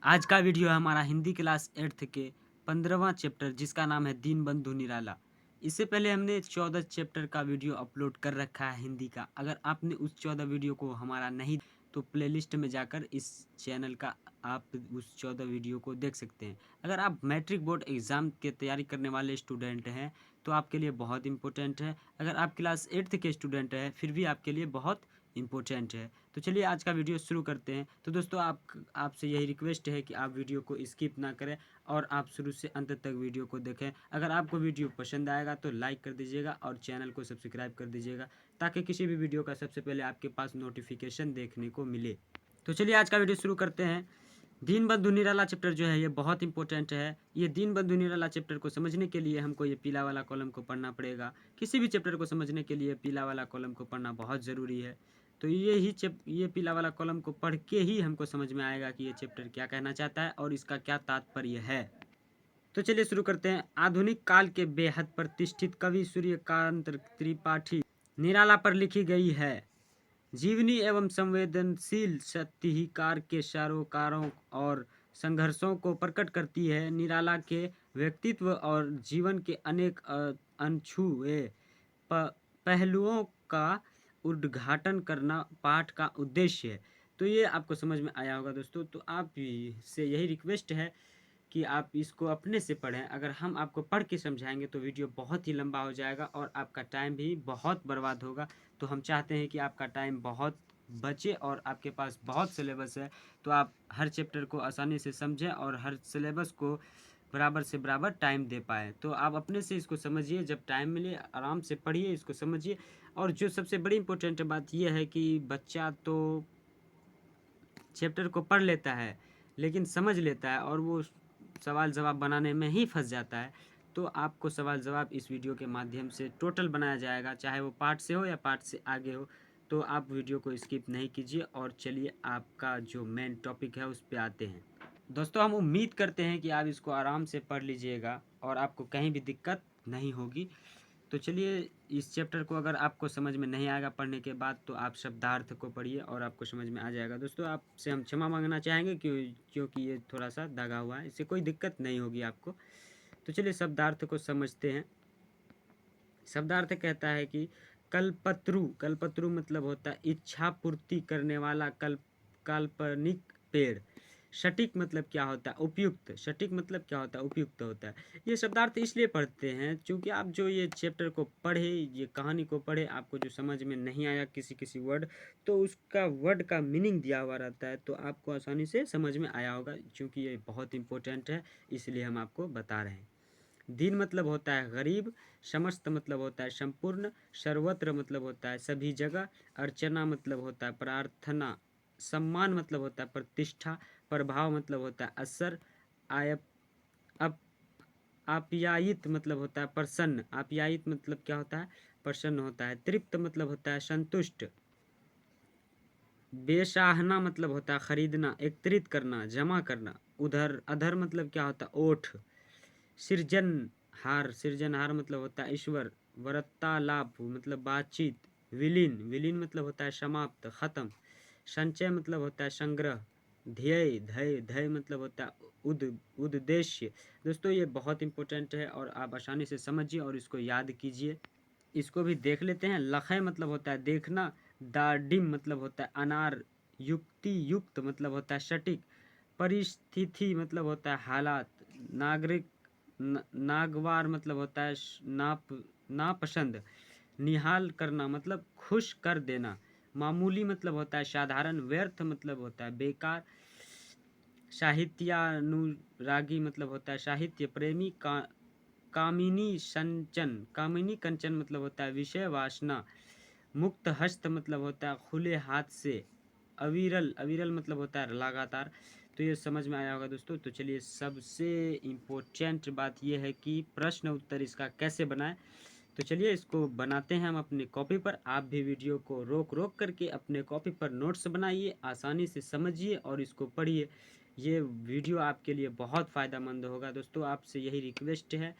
आज का वीडियो है हमारा हिंदी क्लास 8th के 15वां चैप्टर जिसका नाम है दीनबंधु निराला। इससे पहले हमने 14 चैप्टर का वीडियो अपलोड कर रखा है हिंदी का। अगर आपने उस 14 वीडियो को हमारा नहीं तो प्लेलिस्ट में जाकर इस चैनल का आप उस 14 वीडियो को देख सकते हैं। अगर आप मैट्रिक बोर्ड एग्ज़ाम की तैयारी करने वाले स्टूडेंट हैं तो आपके लिए बहुत इंपॉर्टेंट है। अगर आप क्लास 8th के स्टूडेंट हैं फिर भी आपके लिए बहुत इम्पोर्टेंट है। तो चलिए आज का वीडियो शुरू करते हैं। तो दोस्तों आपसे यही रिक्वेस्ट है कि आप वीडियो को स्किप ना करें और आप शुरू से अंत तक वीडियो को देखें। अगर आपको वीडियो पसंद आएगा तो लाइक कर दीजिएगा और चैनल को सब्सक्राइब कर दीजिएगा ताकि किसी भी वीडियो का सबसे पहले आपके पास नोटिफिकेशन देखने को मिले। तो चलिए आज का वीडियो शुरू करते हैं। दीनबंधु निराला चैप्टर जो है ये बहुत इंपॉर्टेंट है। ये दीनबंधु निराला चैप्टर को समझने के लिए हमको ये पीला वाला कॉलम को पढ़ना पड़ेगा। किसी भी चैप्टर को समझने के लिए पीला वाला कॉलम को पढ़ना बहुत ज़रूरी है। तो ये पीला वाला कॉलम को पढ़ के ही हमको समझ में आएगा कि ये चैप्टर क्या कहना चाहता है और इसका क्या तात्पर्य है। तो चलिए शुरू करते हैं। आधुनिक काल के बेहद प्रतिष्ठित कवि सूर्यकांत त्रिपाठी निराला पर लिखी गई है। जीवनी एवं संवेदनशील साहित्यकार के सरोकारों और संघर्षों को प्रकट करती है। निराला के व्यक्तित्व और जीवन के अनेक अनछुए पहलुओं का उद्घाटन करना पाठ का उद्देश्य है। तो ये आपको समझ में आया होगा दोस्तों। तो आप से यही रिक्वेस्ट है कि आप इसको अपने से पढ़ें। अगर हम आपको पढ़ के समझाएंगे तो वीडियो बहुत ही लंबा हो जाएगा और आपका टाइम भी बहुत बर्बाद होगा। तो हम चाहते हैं कि आपका टाइम बहुत बचे और आपके पास बहुत सिलेबस है तो आप हर चैप्टर को आसानी से समझें और हर सिलेबस को बराबर से बराबर टाइम दे पाएँ। तो आप अपने से इसको समझिए, जब टाइम मिले आराम से पढ़िए, इसको समझिए। और जो सबसे बड़ी इम्पोर्टेंट बात यह है कि बच्चा तो चैप्टर को पढ़ लेता है लेकिन समझ लेता है और वो सवाल जवाब बनाने में ही फंस जाता है। तो आपको सवाल जवाब इस वीडियो के माध्यम से टोटल बनाया जाएगा, चाहे वो पार्ट से हो या पार्ट से आगे हो। तो आप वीडियो को स्किप नहीं कीजिए और चलिए आपका जो मेन टॉपिक है उस पे आते हैं। दोस्तों हम उम्मीद करते हैं कि आप इसको आराम से पढ़ लीजिएगा और आपको कहीं भी दिक्कत नहीं होगी। तो चलिए इस चैप्टर को अगर आपको समझ में नहीं आएगा पढ़ने के बाद तो आप शब्दार्थ को पढ़िए और आपको समझ में आ जाएगा। दोस्तों आपसे हम क्षमा मांगना चाहेंगे क्योंकि ये थोड़ा सा दागा हुआ है, इससे कोई दिक्कत नहीं होगी आपको। तो चलिए शब्दार्थ को समझते हैं। शब्दार्थ कहता है कि कल्पत्रु, कल्पत्रु मतलब होता है इच्छा पूर्ति करने वाला काल्पनिक पेड़। सटीक मतलब क्या होता है? उपयुक्त। सटीक मतलब क्या होता है? उपयुक्त होता है। ये शब्दार्थ इसलिए पढ़ते हैं क्योंकि आप जो ये चैप्टर को पढ़े, ये कहानी को पढ़े, आपको जो समझ में नहीं आया किसी किसी वर्ड तो उसका वर्ड का मीनिंग दिया हुआ रहता है तो आपको आसानी से समझ में आया होगा। क्योंकि ये बहुत इंपॉर्टेंट है इसलिए हम आपको बता रहे हैं। दीन मतलब होता है गरीब, समस्त मतलब होता है संपूर्ण, सर्वत्र मतलब होता है सभी जगह, अर्चना मतलब होता है प्रार्थना, सम्मान मतलब होता है प्रतिष्ठा, प्रभाव मतलब होता है असर, आय अप आप्यायित मतलब होता है प्रसन्न, आप्यायित मतलब क्या होता है? प्रसन्न होता है। तृप्त मतलब होता है संतुष्ट, बेसाहना मतलब होता है खरीदना, एकत्रित करना, जमा करना। उधर अधर मतलब क्या होता है? ओठ। सृजनहार, सृजनहार मतलब होता है ईश्वर। वार्तालाप मतलब बातचीत। विलीन, विलीन मतलब होता है समाप्त, खत्म। संचय मतलब होता है संग्रह। ध्येय, धैर्य, धैर्य मतलब होता है उद्देश्य। दोस्तों ये बहुत इंपॉर्टेंट है और आप आसानी से समझिए और इसको याद कीजिए। इसको भी देख लेते हैं। लखय मतलब होता है देखना। दाडिम मतलब होता है अनार। युक्ति युक्त मतलब होता है सटीक। परिस्थिति मतलब होता है हालात। नागरिक नागवार मतलब होता है नापसंद। निहाल करना मतलब खुश कर देना। मामूली मतलब होता है साधारण। व्यर्थ मतलब होता है बेकार। साहित्यानुरागी मतलब होता है साहित्य प्रेमी। कामिनी संचन, कामिनी कंचन मतलब होता है विषय वासना। मुक्त हस्त मतलब होता है खुले हाथ से। अविरल, अविरल मतलब होता है लगातार। तो ये समझ में आया होगा दोस्तों। तो चलिए सबसे इम्पोर्टेंट बात ये है कि प्रश्न उत्तर इसका कैसे बनाएं। तो चलिए इसको बनाते हैं हम अपनी कॉपी पर। आप भी वीडियो को रोक रोक करके अपने कॉपी पर नोट्स बनाइए, आसानी से समझिए और इसको पढ़िए। ये वीडियो आपके लिए बहुत फ़ायदेमंद होगा दोस्तों, आपसे यही रिक्वेस्ट है।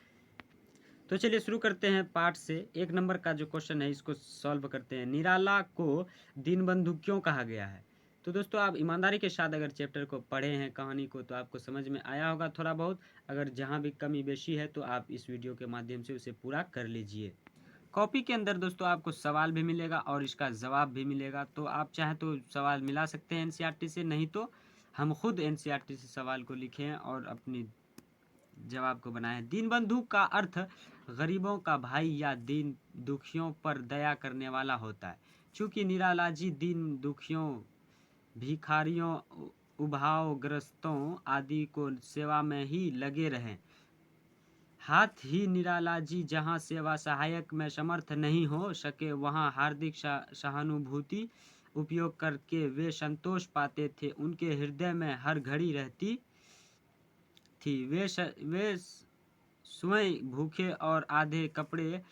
तो चलिए शुरू करते हैं पार्ट से। 1 नंबर का जो क्वेश्चन है इसको सॉल्व करते हैं। निराला को दीनबंधु क्यों कहा गया है? तो दोस्तों आप ईमानदारी के साथ अगर चैप्टर को पढ़े हैं कहानी को तो आपको समझ में आया होगा थोड़ा बहुत। अगर जहाँ भी कमी बेशी है तो आप इस वीडियो के माध्यम से उसे पूरा कर लीजिए। कॉपी के अंदर दोस्तों आपको सवाल भी मिलेगा और इसका जवाब भी मिलेगा, तो आप चाहें तो सवाल मिला सकते हैं एनसीईआरटी से, नहीं तो हम खुद एनसीईआरटी से सवाल को लिखे हैं और अपनी जवाब को बनाए हैं। दीनबंधु का अर्थ गरीबों का भाई या दीन दुखियों पर दया करने वाला होता है। चूँकि निराला जी दीन दुखियों, भिखारियों, उभावग्रस्तों आदि को सेवा में ही लगे रहें, हाथ ही निराला जी जहाँ सेवा सहायक में समर्थ नहीं हो सके वहाँ हार्दिक सहानुभूति उपयोग करके वे संतोष पाते थे। उनके हृदय में हर घड़ी रहती थी। वे स्वयं भूखे और आधे कपड़े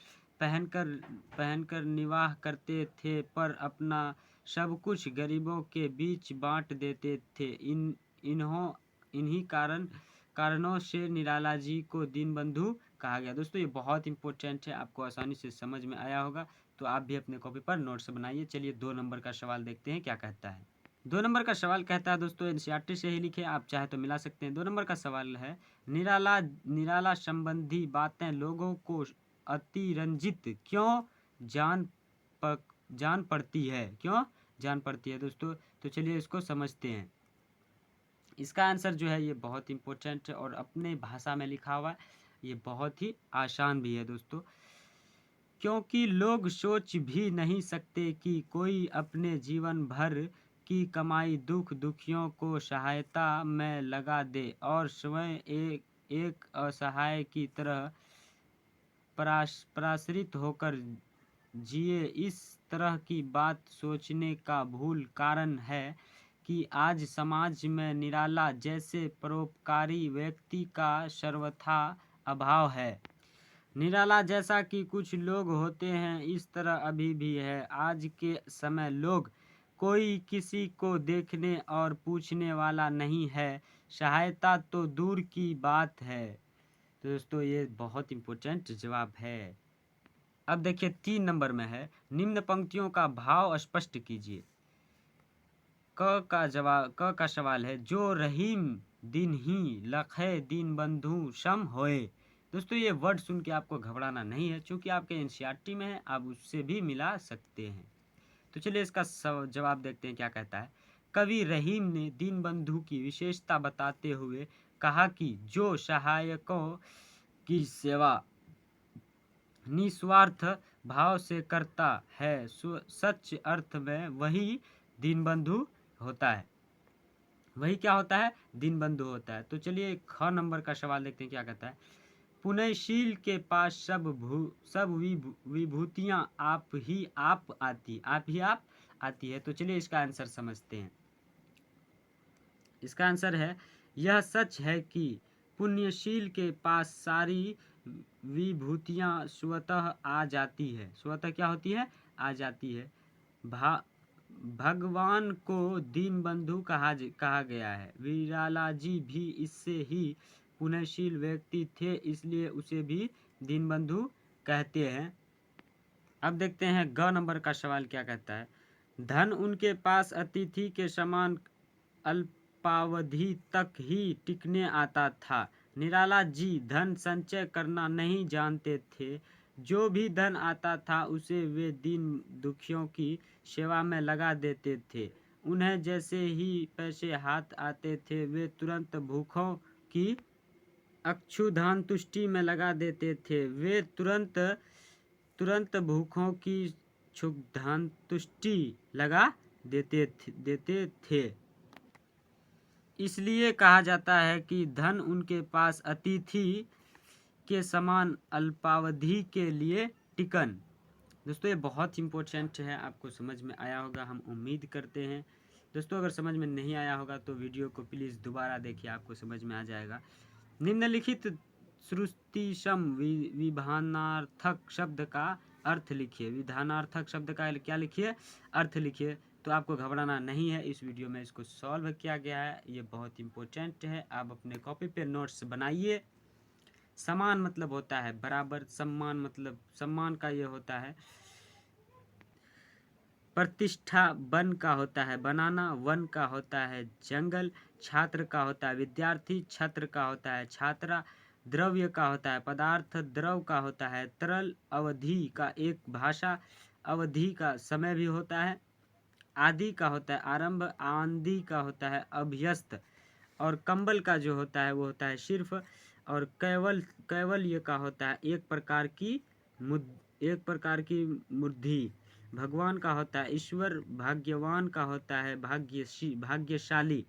पहनकर निर्वाह करते थे, पर अपना सब कुछ गरीबों के बीच बांट देते थे। इन्हीं कारणों से निराला जी को दीनबंधु कहा गया। दोस्तों ये बहुत इंपॉर्टेंट है, आपको आसानी से समझ में आया होगा, तो आप भी अपने कॉपी पर नोट्स बनाइए। चलिए 2 नंबर का सवाल देखते हैं क्या कहता है। 2 नंबर का सवाल कहता है दोस्तों, एनसीईआरटी से ही लिखे, आप चाहे तो मिला सकते हैं। 2 नंबर का सवाल है, निराला संबंधी बातें लोगों को अतिरंजित क्यों जान पड़ती है, क्यों जान पड़ती है दोस्तों? तो चलिए इसको समझते हैं। इसका आंसर जो है ये बहुत इंपॉर्टेंट है और अपने भाषा में लिखा हुआ है, ये बहुत ही आसान भी है दोस्तों। क्योंकि लोग सोच भी नहीं सकते कि कोई अपने जीवन भर की कमाई दुखियों को सहायता में लगा दे और स्वयं एक असहाय की तरह पराश्रित होकर जिए। इस तरह की बात सोचने का भूल कारण है कि आज समाज में निराला जैसे परोपकारी व्यक्ति का सर्वथा अभाव है। निराला जैसा कि कुछ लोग होते हैं, इस तरह अभी भी है। आज के समय लोग कोई किसी को देखने और पूछने वाला नहीं है, सहायता तो दूर की बात है। तो दोस्तों ये बहुत इम्पोर्टेंट जवाब है। अब देखिए 3 नंबर में है, निम्न पंक्तियों का भाव स्पष्ट कीजिए। क का सवाल है, जो रहीम दिन ही लखे दीन बंधु सम होए। दोस्तों ये वर्ड सुन के आपको घबराना नहीं है, क्योंकि आपके एनसीईआरटी में है, आप उससे भी मिला सकते हैं। तो चलिए इसका जवाब देखते हैं क्या कहता है। कवि रहीम ने दीनबंधु की विशेषता बताते हुए कहा कि जो सहायकों की सेवा निस्वार्थ भाव से करता है, सच अर्थ में वही दीनबंधु होता है। वही क्या होता है? दीनबंधु होता है। तो चलिए ख नंबर का सवाल देखते हैं क्या कहता है। पुण्यशील के पास सब विभूतियां आप ही आप आती है। तो चलिए इसका आंसर समझते हैं। इसका आंसर है, यह सच है कि पुण्यशील के पास सारी विभूतियां स्वतः आ जाती है। स्वतः क्या होती है? आ जाती है। भगवान को दीनबंधु कहा गया है। वीराला जी भी इससे ही पुण्यशील व्यक्ति थे, इसलिए उसे भी दीनबंधु कहते हैं। अब देखते हैं ग नंबर का सवाल क्या कहता है। धन उनके पास अतिथि के समान अल्पावधि तक ही टिकने आता था। निराला जी धन संचय करना नहीं जानते थे। जो भी धन आता था उसे वे दीन दुखियों की सेवा में लगा देते थे। उन्हें जैसे ही पैसे हाथ आते थे वे तुरंत भूखों की अक्षुधान तुष्टि में लगा देते थे। वे तुरंत भूखों की क्षुधान तुष्टि लगा देते थे। इसलिए कहा जाता है कि धन उनके पास अतिथि के समान अल्पावधि के लिए टिकन। दोस्तों ये बहुत इंपॉर्टेंट है, आपको समझ में आया होगा हम उम्मीद करते हैं। दोस्तों अगर समझ में नहीं आया होगा तो वीडियो को प्लीज़ दोबारा देखिए, आपको समझ में आ जाएगा। निम्नलिखित श्रुतिसम विधानार्थक शब्द का अर्थ लिखिए। विधानार्थक शब्द का क्या लिखिए? अर्थ लिखिए। तो आपको घबराना नहीं है, इस वीडियो में इसको सॉल्व किया गया है, ये बहुत इंपॉर्टेंट है। आप अपने कॉपी पे नोट्स बनाइए। समान मतलब होता है बराबर, सम्मान मतलब सम्मान का ये होता है प्रतिष्ठा वन का होता है बनाना, वन का होता है जंगल, छात्र का होता है विद्यार्थी, छत्र का होता है छात्रा, द्रव्य का होता है पदार्थ, द्रव का होता है तरल, अवधि का एक भाषा, अवधि का समय भी होता है, आदि का होता है आरंभ, आंधी का होता है अभ्यस्त, और कंबल का जो होता है वो होता है सिर्फ, और कैवल्य का होता है एक प्रकार की मुद्धि, भगवान का होता है ईश्वर, भाग्यवान का होता है भाग्यशाली,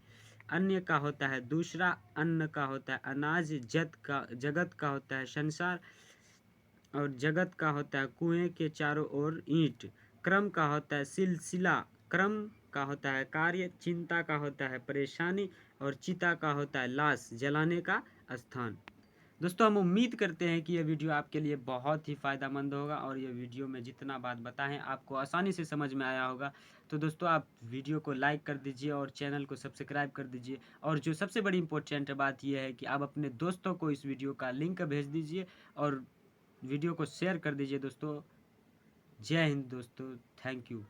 अन्य का होता है दूसरा, अन्न का होता है अनाज, जगत का होता है संसार, और जगत का होता है कुएं के चारों ओर ईंट, क्रम का होता है सिलसिला, क्रम का होता है कार्य, चिंता का होता है परेशानी, और चिता का होता है लाश जलाने का स्थान। दोस्तों हम उम्मीद करते हैं कि यह वीडियो आपके लिए बहुत ही फ़ायदेमंद होगा, और ये वीडियो में जितना बात बताएं आपको आसानी से समझ में आया होगा। तो दोस्तों आप वीडियो को लाइक कर दीजिए और चैनल को सब्सक्राइब कर दीजिए, और जो सबसे बड़ी इम्पोर्टेंट बात यह है कि आप अपने दोस्तों को इस वीडियो का लिंक भेज दीजिए और वीडियो को शेयर कर दीजिए दोस्तों। जय हिंद दोस्तों, थैंक यू।